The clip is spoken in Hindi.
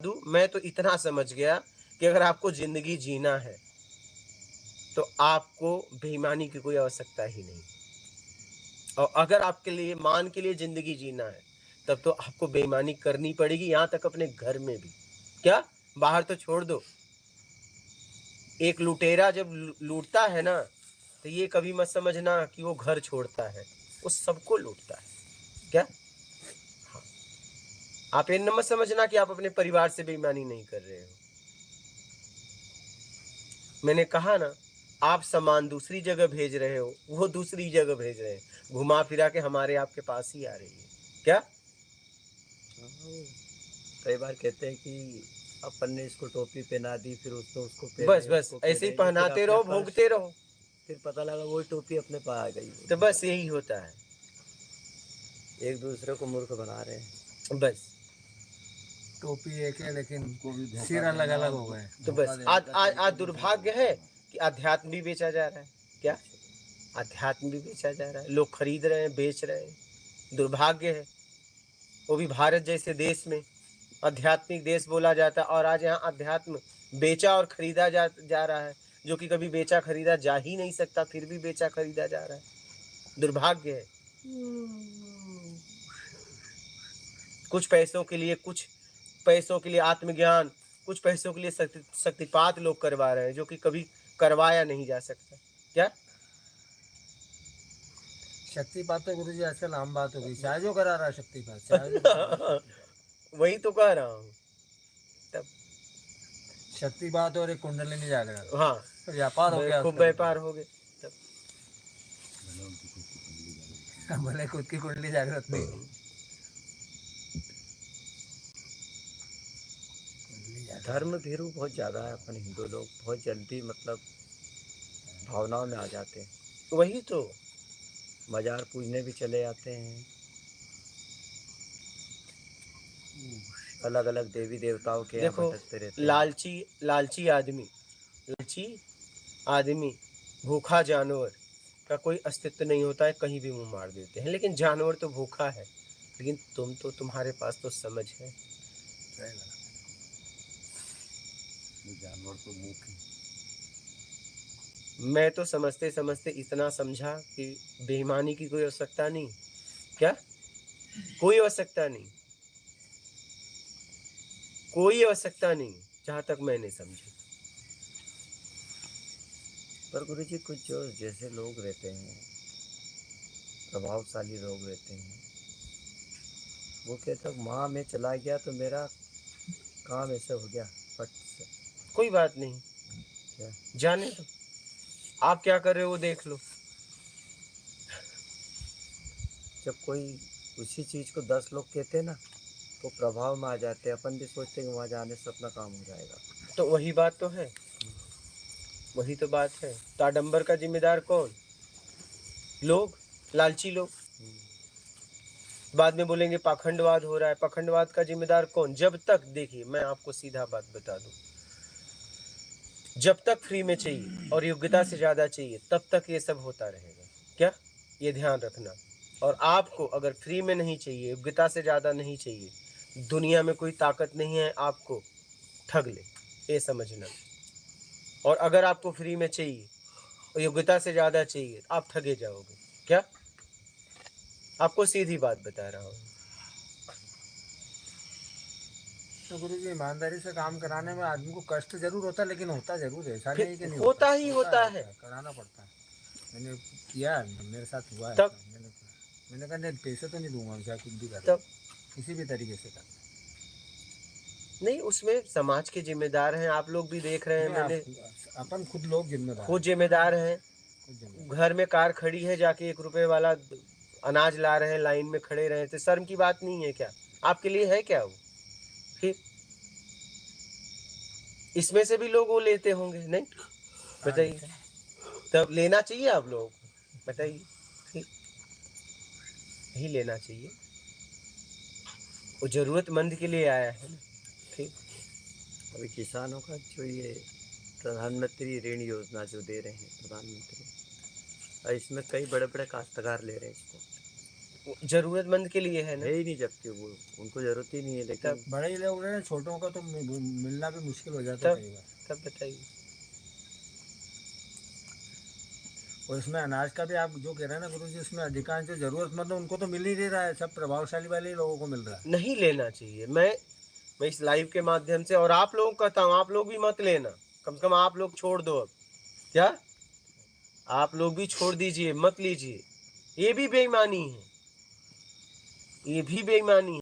मैं तो इतना समझ गया कि अगर आपको ज़िंदगी जीना है, तो आपको बेईमानी की कोई आवश्यकता ही नहीं। और अगर आपके लिए मान के लिए ज़िंदगी जीना है, तब तो आपको बेईमानी करनी पड़ेगी, यहाँ तक अपने घर में भी। क्या? बाहर तो छोड़ दो। एक लुटेरा जब लूटता है ना, तो ये कभी मत समझना कि वो घर छोड़ता है, वो सबको लूटता है। क्या? हाँ। आप ये न मत समझना कि आप अपने परिवार से बेईमानी नहीं कर रहे हो। मैंने कहा ना, आप सामान दूसरी जगह भेज रहे हो, वो दूसरी जगह भेज रहे हैं। घुमा-फिरा के हमारे आपके पास ही आ रही है। क्या? हाँ, वो कई बार कहते हैं कि अपन ने इसको टोपी पहना दी, फिर उसको बस, पहनाई, बस उसको ऐसे ही पहनाई, फिर पहनाते अपने रहो, पास, भोंकते रहो। फिर पता लगा वही टोपी अपने पास आ गई। तो बस यही होता है। एक दूसरे को मूर्ख बना रहे हैं। बस। टोपी एक है लेकिन उनको भी धोखा सिर अलग देना, अलग हो गए। तो धोखा बस देने आज का आज तरीका आज दूसरे दुर्भाग्य को है अपना। कि अध्यात्म भी बेचा जा रहा है। क्या? अध्यात्म भी बेचा जा रहा है। लोग खरीद रहे हैं, बेच रहे हैं। दुर्भाग्य है। वो भी भारत जैसे देश में, आध्यात्मिक देश बोला जाता है, और आज यहाँ अध्यात्म बेचा और खरीदा जा रहा है, जो कि कभी बेचा खरीदा जा ही नहीं सकता, फिर भी बेचा खरीदा जा रहा है। दुर्भाग्य है। कुछ पैसों के लिए आत्मज्ञान, कुछ पैसों के लिए शक्तिपात लोग करवा रहे हैं, जो कि कभी करवाया नहीं जा सकता। क्या? शक्तिपात तो गुरु जी आजकल आम बात हो गई। चाहे जो करा रहा है शक्तिपात, चाहे जो करा रहा है वही तो कह रहा हूँ। तब शक्तिपात और एक कुंडलिनी जागरण, हाँ, तो व्यापार हो गया खूब उसका। व्यापार हो गए। तब भले खुद की कुंडली जागृत नहीं हो। धर्म भीरू बहुत ज़्यादा है अपन हिंदू लोग, बहुत जल्दी मतलब भावनाओं में आ जाते हैं। वही तो। मजार पूजने भी चले जाते हैं, अलग अलग देवी देवताओं के यहाँ देखो, भटकते रहते हैं। लालची आदमी, भूखा जानवर का कोई अस्तित्व नहीं होता है, कहीं भी मुंह मार देते हैं। लेकिन जानवर तो भूखा है, लेकिन तुम्हारे पास तो समझ है। जानवर तो मूर्ख है। मैं तो समझते समझते इतना समझा कि बेईमानी की कोई आवश्यकता नहीं। क्या? कोई आवश्यकता नहीं, कोई आवश्यकता नहीं, जहां तक मैंने समझी। पर गुरु जी कुछ जो जैसे लोग रहते हैं, प्रभावशाली लोग रहते हैं, वो कहते हैं माँ मैं चला गया तो मेरा काम ऐसे हो गया फट से। कोई बात नहीं, क्या? जाने दो। आप क्या कर रहे हो वो देख लो। जब कोई उसी चीज़ को 10 लोग कहते हैं ना, तो प्रभाव में आ जाते हैं। अपन भी सोचते हैं कि वहाँ जाने से अपना काम हो जाएगा। तो वही बात तो है, वही तो बात है। तो आडंबर का जिम्मेदार कौन? लोग, लालची लोग। बाद में बोलेंगे पाखंडवाद हो रहा है। पाखंडवाद का जिम्मेदार कौन? जब तक, देखिए मैं आपको सीधा बात बता दूं, जब तक फ्री में चाहिए और योग्यता से ज्यादा चाहिए, तब तक ये सब होता रहेगा। क्या? ये ध्यान रखना। और आपको अगर फ्री में नहीं चाहिए, योग्यता से ज्यादा नहीं चाहिए, दुनिया में कोई ताकत नहीं है आपको ठग ले, ये समझना। और अगर आपको फ्री में चाहिए और योग्यता से ज्यादा चाहिए, आप ठगे जाओगे। क्या? आपको सीधी बात बता रहा हूँ। तो गुरु जी ईमानदारी से काम कराने में आदमी को कष्ट जरूर होता है, लेकिन होता जरूर है। ऐसा फिर नहीं कि नहीं होता ही होता है। कराना पड़ता है। मैंने किया है, मेरे साथ हुआ है। तब मैंने कहा नहीं, पैसे तो नहीं दूंगा, चाहे कुछ भी कर, तब किसी भी तरीके से करना। नहीं, उसमें समाज के जिम्मेदार हैं, आप लोग भी देख रहे हैं। मैंने अपन खुद लोग जिम्मेदार, खुद जिम्मेदार हैं। घर में कार खड़ी है, जाके 1 रुपए वाला अनाज ला रहे हैं, लाइन में खड़े रहे, तो शर्म की बात नहीं है क्या? आपके लिए है क्या वो? फिर इसमें से भी लोग वो लेते होंगे, नहीं? बताइए, तब लेना चाहिए आप लोगों को, बताइए। फिर नहीं लेना चाहिए, वो जरूरतमंद के लिए आया है ना। ठीक। अभी किसानों का जो ये प्रधानमंत्री ऋण योजना जो दे रहे हैं प्रधानमंत्री, और इसमें कई बड़े बड़े काश्तकार ले रहे हैं इसको। वो जरूरतमंद के लिए है ना। है ही नहीं, जबकि वो उनको जरूरत ही नहीं है, लेकिन बड़े ही लोग हैं, छोटों का तो मिलना भी मुश्किल हो जाता है तब कई बार। तब बताइए। और इसमें अनाज का भी आप जो कह रहे हैं ना गुरु जी, इसमें अधिकांश जो जरूरतमंद है उनको तो मिल ही नहीं रहा है, सब प्रभावशाली वाले ही लोगों को मिल रहा है। नहीं लेना चाहिए। मैं इस लाइव के माध्यम से और आप लोगों को कहता हूँ, आप लोग भी मत लेना, कम से कम आप लोग छोड़ दो। अब क्या आप लोग भी छोड़ दीजिए, मत लीजिए। ये भी बेईमानी है, ये भी बेईमानी है।